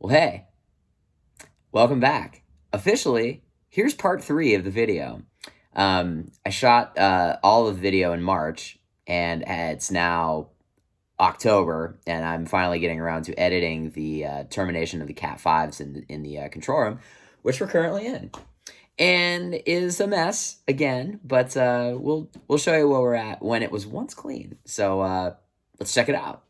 Well, hey, welcome back. Officially, here's part 3 of the video. I shot all of the video in March, and it's now October, and I'm finally getting around to editing the termination of the Cat 5s in the control room, which we're currently in. And is a mess again, but we'll show you where we're at when it was once clean. So let's check it out.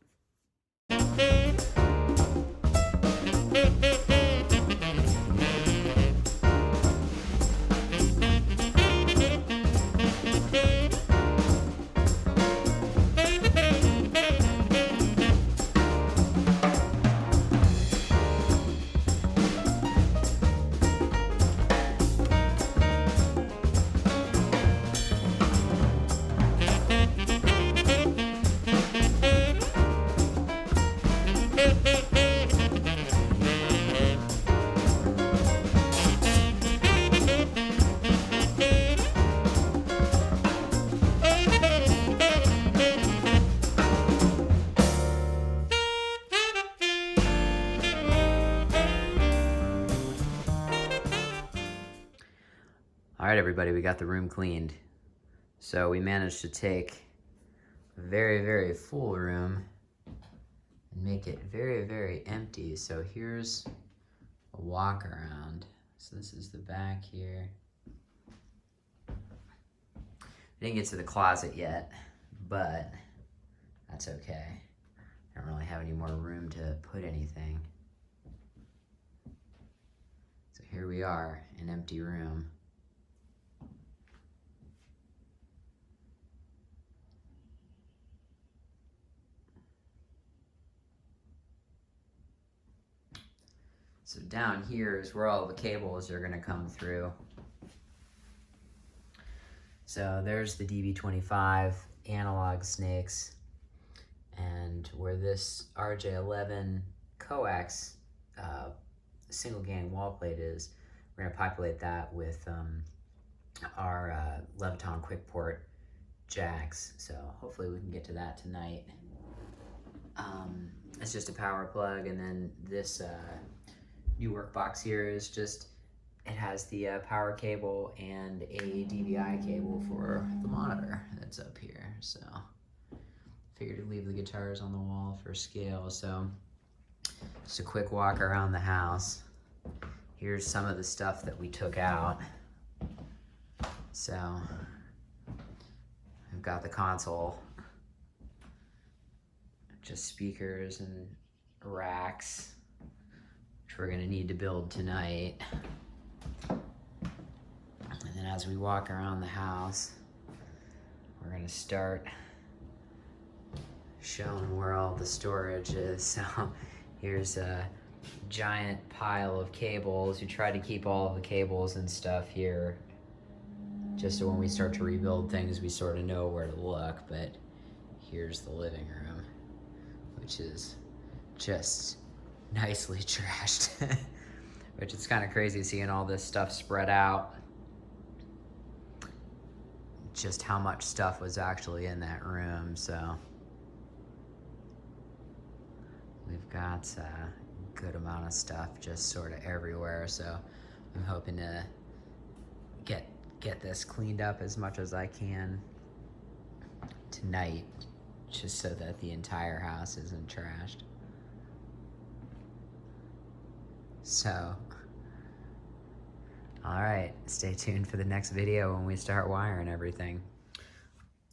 All right, everybody, we got the room cleaned. So we managed to take a very, very full room and make it very, very empty. So here's a walk around. So this is the back here. Didn't get to the closet yet, but that's okay. I don't really have any more room to put anything. So here we are, an empty room. So down here is where all the cables are gonna come through. So there's the DB25 analog snakes, and where this RJ11 coax single gang wall plate is, we're gonna populate that with our Leviton quick port jacks. So hopefully we can get to that tonight. It's just a power plug, and then this new work box here is just, it has the power cable and a DVI cable for the monitor that's up here. So figured to leave the guitars on the wall for scale. So just a quick walk around the house. Here's some of the stuff that we took out. So I've got the console, just speakers and racks, which we're gonna need to build tonight. And then as we walk around the house, we're gonna start showing where all the storage is. So here's a giant pile of cables. We try to keep all of the cables and stuff here, just so when we start to rebuild things, we sort of know where to look. But here's the living room, which is just nicely trashed. Which is kind of crazy seeing all this stuff spread out. Just how much stuff was actually in that room. So we've got a good amount of stuff just sort of everywhere. So I'm hoping to get this cleaned up as much as I can tonight, just so that the entire house isn't trashed. So, all right, stay tuned for the next video when we start wiring everything.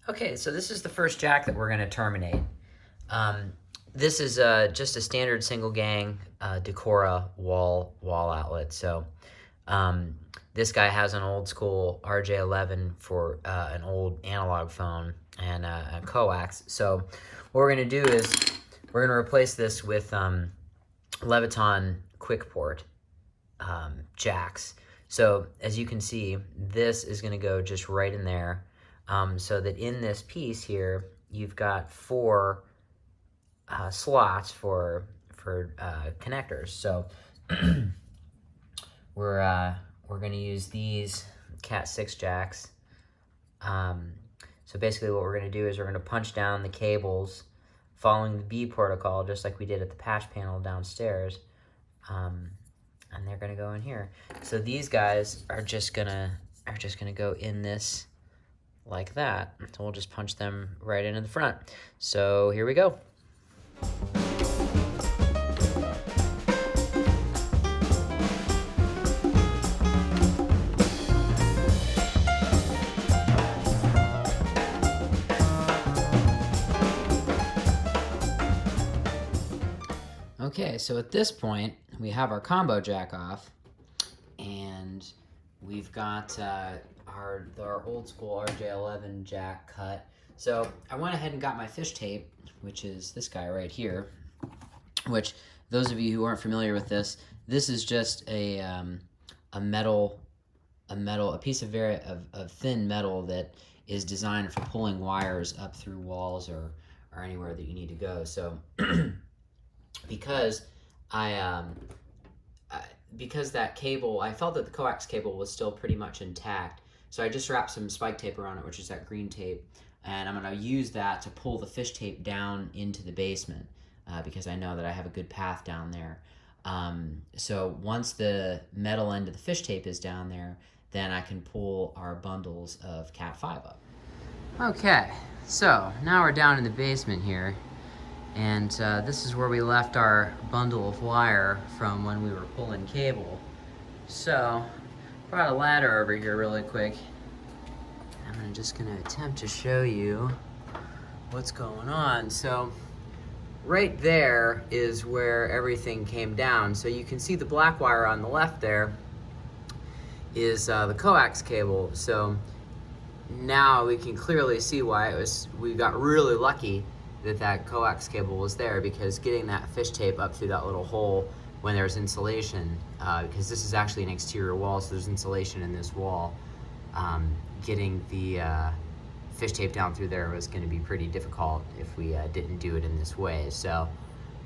Okay, so this is the first jack that we're gonna terminate. This is just a standard single gang Decora wall outlet. So this guy has an old school RJ11 for an old analog phone and a coax. So what we're gonna do is we're gonna replace this with Leviton quick port jacks. So as you can see, this is going to go just right in there, so that in this piece here you've got 4 slots for connectors. So we're going to use these Cat 6 jacks. So basically what we're going to do is we're going to punch down the cables following the B protocol, just like we did at the patch panel downstairs, And they're gonna go in here. So these guys are just gonna go in this like that. So we'll just punch them right into the front. So here we go. Okay, so at this point, we have our combo jack off, and we've got our old school RJ11 jack cut. So I went ahead and got my fish tape, which is this guy right here, which those of you who aren't familiar with this is just a piece of thin metal that is designed for pulling wires up through walls or anywhere that you need to go. So because because that cable, I felt that the coax cable was still pretty much intact, so I just wrapped some spike tape around it, which is that green tape, and I'm going to use that to pull the fish tape down into the basement because I know that I have a good path down there. So once the metal end of the fish tape is down there, then I can pull our bundles of Cat 5 up. Okay, so now we're down in the basement here. And this is where we left our bundle of wire from when we were pulling cable. So, brought a ladder over here really quick. I'm just gonna attempt to show you what's going on. So, right there is where everything came down. So you can see the black wire on the left there is the coax cable. So now we can clearly see why we got really lucky that coax cable was there, because getting that fish tape up through that little hole when there's insulation, because this is actually an exterior wall, so there's insulation in this wall, getting the fish tape down through there was going to be pretty difficult if we didn't do it in this way. So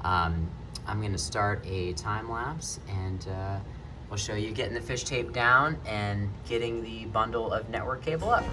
I'm going to start a time lapse, and we'll show you getting the fish tape down and getting the bundle of network cable up.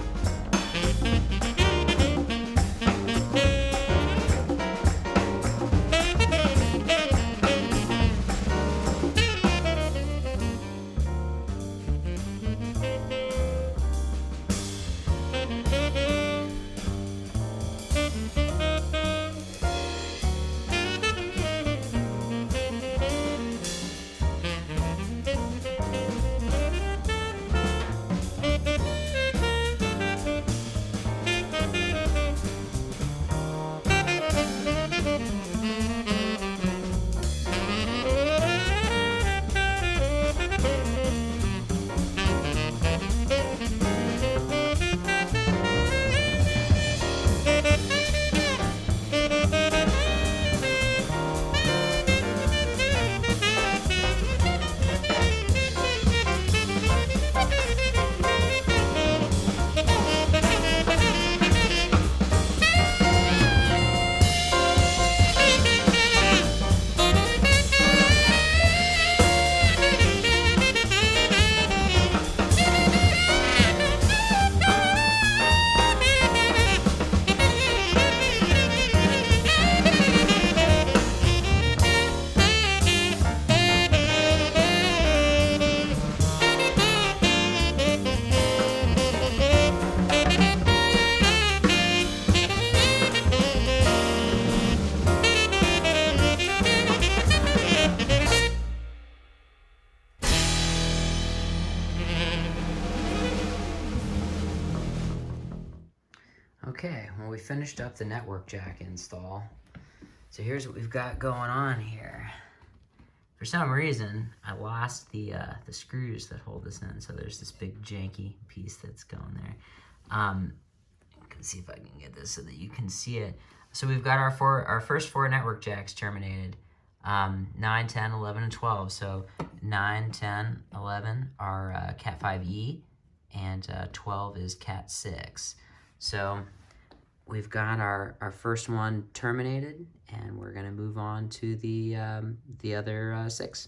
Okay, well, we finished up the network jack install. So here's what we've got going on here. For some reason, I lost the screws that hold this in, so there's this big janky piece that's going there. Let's see if I can get this so that you can see it. So we've got our first four network jacks terminated. 9, 10, 11, and 12. So 9, 10, 11 are Cat 5e, and 12 is Cat 6. So we've got our first one terminated, and we're gonna move on to the other 6.